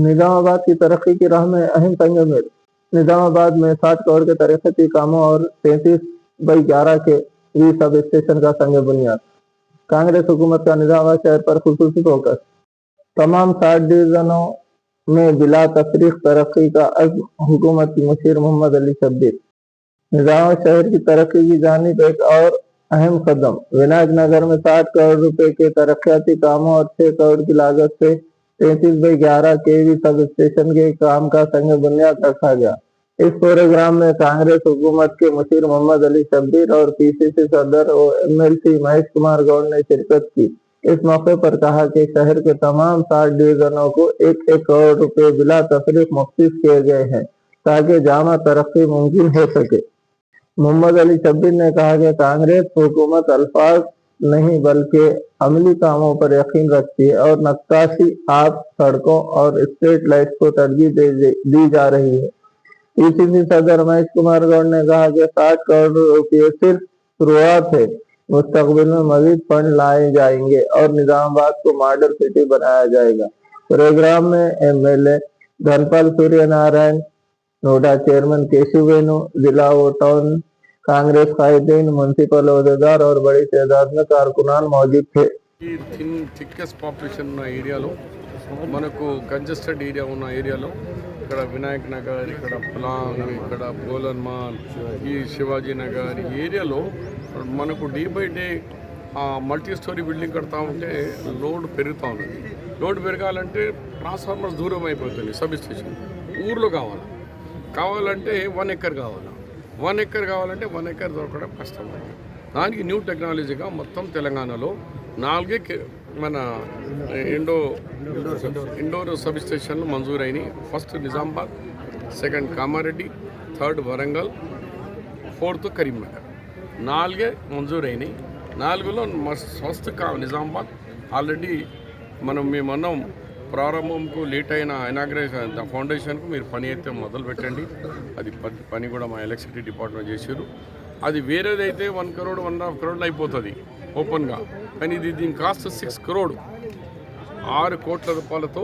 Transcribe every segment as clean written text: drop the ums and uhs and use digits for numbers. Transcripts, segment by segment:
निजामाबाद की तरक्की की राह में अहम संग निजामाबाद में 60 करोड़ के तरक्की कामों और 33/11 के सब स्टेशन का संग बुनियाद। कांग्रेस हुकूमत का निजामाबाद शहर पर खुसूसी फोकस। तमाम 60 डिवीजनों में बिला तफरीक तरक्की का अज़्म हुकूमत की मुशीर मोहम्मद अली शब्बीर। निजामाबाद शहर की तरक्की की जानिब एक और अहम कदम। विनायक नगर में 60 करोड़ रुपए के तरक्याती कामों और 6 करोड़ की लागत से 33/11 केवी सब स्टेशन के काम का संग बुनियाद रखा गया। इस प्रोग्राम में कांग्रेस हुकूमत के मुशीर मोहम्मद अली शब्बीर और पीसीसी सदर और एमएलसी महेश कुमार गौड़ ने शिरकत की। इस मौके पर कहा कि शहर के तमाम 60 डिवीजनों को 1-1 करोड़ रुपए बिला तफरीक मुख्तस किए गए हैं ताकि जामा तरक्की मुमकिन हो सके। मोहम्मद अली शब्बीर ने कहा कि कांग्रेस हुकूमत अल्फाज नहीं बल्कि अमली कामों पर यकीन रखती है और नक्काशी, आब, सड़कों और स्ट्रीट लाइट को तरजीह दी जा रही है। पीसीसी सदर महेश कुमार गौड़ ने कहा कि 60 करोड़ रुपये सिर्फ शुरुआत है, मुस्तकबिल में मजीद फंड लाए जाएंगे और निजामाबाद को मॉडल सिटी बनाया जाएगा। प्रोग्राम में एमएलए धनपाल सूर्य नारायण, नोडा चेयरमैन केशव वेणु, जिला व टाउन कांग्रेस कायदीन, म्युनिसिपल अहदेदार और बड़ी तादाद में कारकुनान मौजूद थे। థిక్కెస్ట్ పాపులేషన్ ఉన్న ఏరియాలో మనకు కంజెస్టెడ్ ఏరియా ఉన్న ఏరియాలో ఇక్కడ వినాయక్ నగర్, ఇక్కడ ప్లాంగ్, ఇక్కడ బోలన్ మాల్, ఈ శివాజీ నగర్ ఈ ఏరియాలో మనకు day by day multi story building కడతా ఉంటే లోడ్ పెరుగుతూ ఉన్నది. లోడ్ పెరగాలంటే ట్రాన్స్ఫార్మర్స్ దూరం అయిపోతుంది. సబ్ స్టేషన్ ఊర్లో కావాలంటే 1 ఎకర్ కావాలి. 1 ఎకర్ కావాలంటే 1 ఎకర్ దొరకడం కష్టం. దానికి న్యూ టెక్నాలజీగా మొత్తం తెలంగాణలో 4 మన ఇండోర్ సబ్ స్టేషన్లు మంజూరైనవి. First Nizamabad, second Kamareddy, third Warangal, fourth Karimnagar. 4 మంజూరైనవి. 4లో ఫస్ట్ నిజామాబాద్ ఆల్రెడీ మేమన్నాం ప్రారంభంకు లేట్ అయిన ఇనాగ్రేషన్ ఫౌండేషన్కు మీరు పని అయితే మొదలు పెట్టండి. అది పని కూడా మా ఎలక్ట్రిసిటీ డిపార్ట్మెంట్ చేశారు. అది వేరేదైతే 1 crore 1.5 crore అయిపోతుంది ఓపెన్గా. కానీ దీని కాస్ట్ 6 crore, 6 కోట్ల రూపాయలతో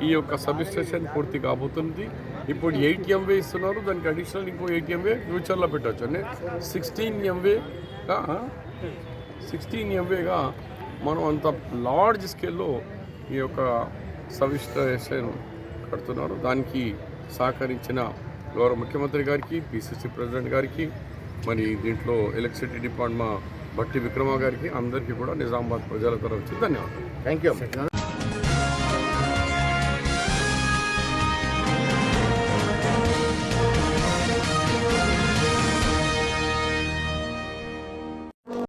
ఈ యొక్క సబ్ స్టేషన్ పూర్తి కాబోతుంది. ఇప్పుడు 8 MVA ఇస్తున్నారు. దానికి అడిషనల్ ఇంకో 8 MVA ఫ్యూచర్లో పెట్టవచ్చు. అంటే 16 MVAగా మనం అంత లార్జ్ స్కేల్లో ఈ యొక్క సబ్ స్టేషన్ కడుతున్నారు. దానికి సహకరించిన గౌరవ ముఖ్యమంత్రి గారికి, పిసిసి ప్రెసిడెంట్ గారికి, మరి దీంట్లో ఎలక్ట్రిసిటీ డిపార్ట్మెంట్ భట్టి విక్రమ గారికి, అందరికీ కూడా నిజామాబాద్ ప్రజల తరఫు నుంచి ధన్యవాదాలు. Thank you.